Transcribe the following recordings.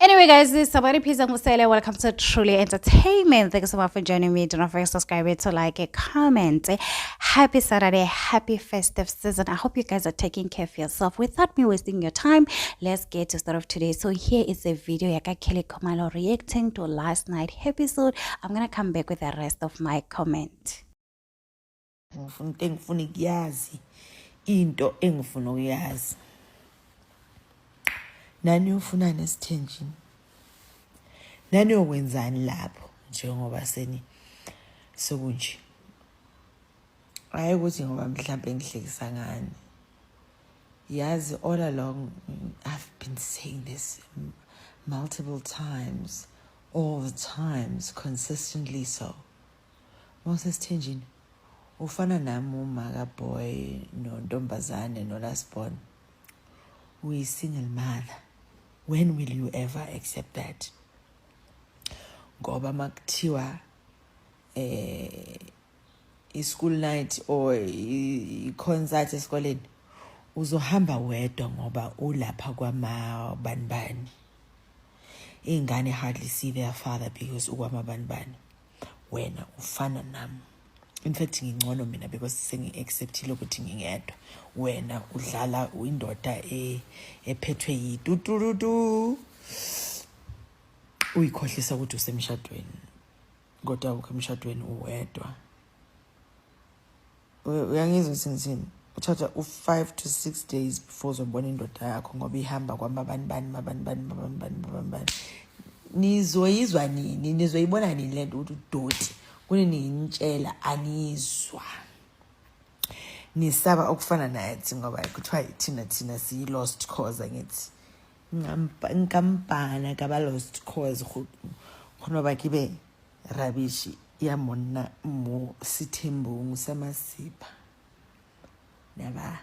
Anyway, guys, this is Sabari Pizza Musele. Welcome to Truly Entertainment. Thank you so much for joining me. Do not forget to subscribe, to like, a comment. Happy Saturday, happy festive season. I hope you guys are taking care of yourself. Without me wasting your time, let's get to start off today. So here is a video Yaka Kelly Komalo reacting to last night's episode. I'm gonna come back with the rest of my comment. Nani ufuna nesithenjini nani okwenzani lapho njengoba seni sokunje ukuthi ngoba mhlambe ngihlekisa ngani yazi all along I've been saying this multiple times, all the times, consistently. So mosesithenjini ufana nami umaka boy nontombazane no last born, we single mother. When will you ever accept that? Ngoba makuthiwa school night or concert esikoleni uzohamba wedwa ngoba ulapha kwama banibani. Ingane hardly see their father because ukwama banibani. Wena ufana nami. In fact ngingcono mina because sengi-acceptile ukuthi ngingedwa. Wena udlala indoda ephethwe yituturutu. Uyikhohlisa ukuthi usemshadweni. Kodwa ukemshadweni uwedwa. Uyangizwa singithini? Uthatha 5 to 6 days before uzobona indoda yakho ngoba ihamba kwamabani. Nizoyizwa nini? Nizoyibona nini lento ukuthi udoti? Kunini ngitshela anizwa. Nisaba okufana nathi ngoba kuthiwa thina siyi lost cause angithi. Nkampana kaba lost cause khona bakibe rubbish yamona mo sithembungu samasipha. Never.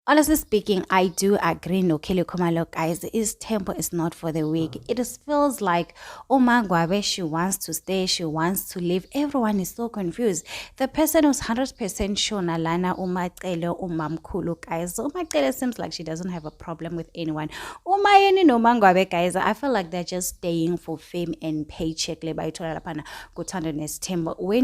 Honestly speaking, I do agree, no Kelly Komalo, guys. His tempo is not for the weak. It just feels like Omangwabe, she wants to stay, she wants to leave. Everyone is so confused. The person who's 100% sure Nalana Umatele Umamkulu, guys. Umatele seems like she doesn't have a problem with anyone. Umayeni no Mangwabe, guys. I feel like they're just staying for fame and paycheck. When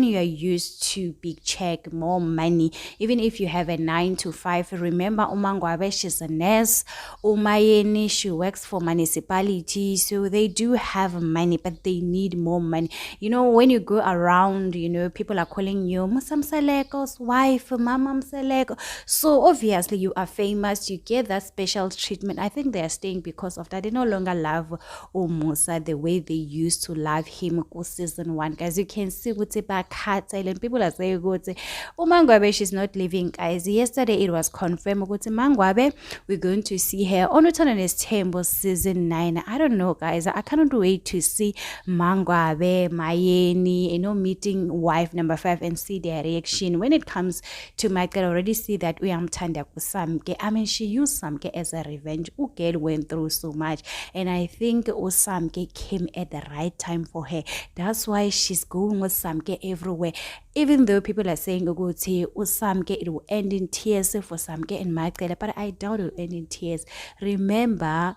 you are used to big check, more money, even if you have a 9 to 5, remember Umangwabe, she's a nurse. Umayeni, she works for municipality, so they do have money, but they need more money. You know, when you go around, you know, people are calling you Musam Seleko's wife, Mama Seleko. So obviously you are famous, you get that special treatment. I think they are staying because of that. They no longer love Musa the way they used to love him season 1. Guys, you can see with the back heart silent. People are saying Umangwabe, she's not leaving, guys. Yesterday it was confirmed Mangwabe, we're going to see her on Uthando Tembo season 9. I don't know, guys. I cannot wait to see Mangwabe, Mayeni, you know, meeting wife number 5 and see their reaction. When it comes to Michael, I already see that we am Tanda Samke. I mean, she used Samke as a revenge. Ugel went through so much, and I think Samke came at the right time for her. That's why she's going with Samke everywhere. Even though people are saying Samke, it will end in tears for Samke and Michael, but I doubt it will end in tears. Remember,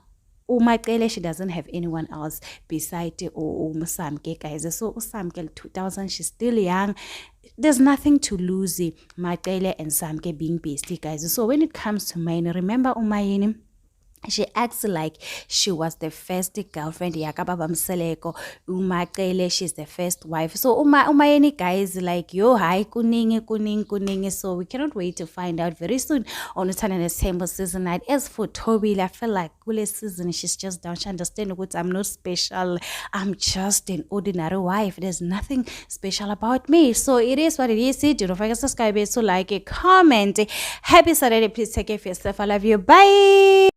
Umakele, she doesn't have anyone else beside Samke, guys. So Samke 2000, she's still young. There's nothing to lose. Makele and Samke being bestie, guys. So when it comes to mine, remember Umayeni, she acts like she was the first girlfriend yakababa Mseleko. Umakele, she's the first wife. So Umayeni, guys, like yo hi kuningi. So we cannot wait to find out very soon on Uthando Tembo season 9. As for Toby, I feel like Kule season she's just down. She understands what I'm not special. I'm just an ordinary wife. There's nothing special about me. So it is what it is. Do not forget to subscribe, so like, a comment. Happy Saturday. Please take care of yourself. I love you. Bye.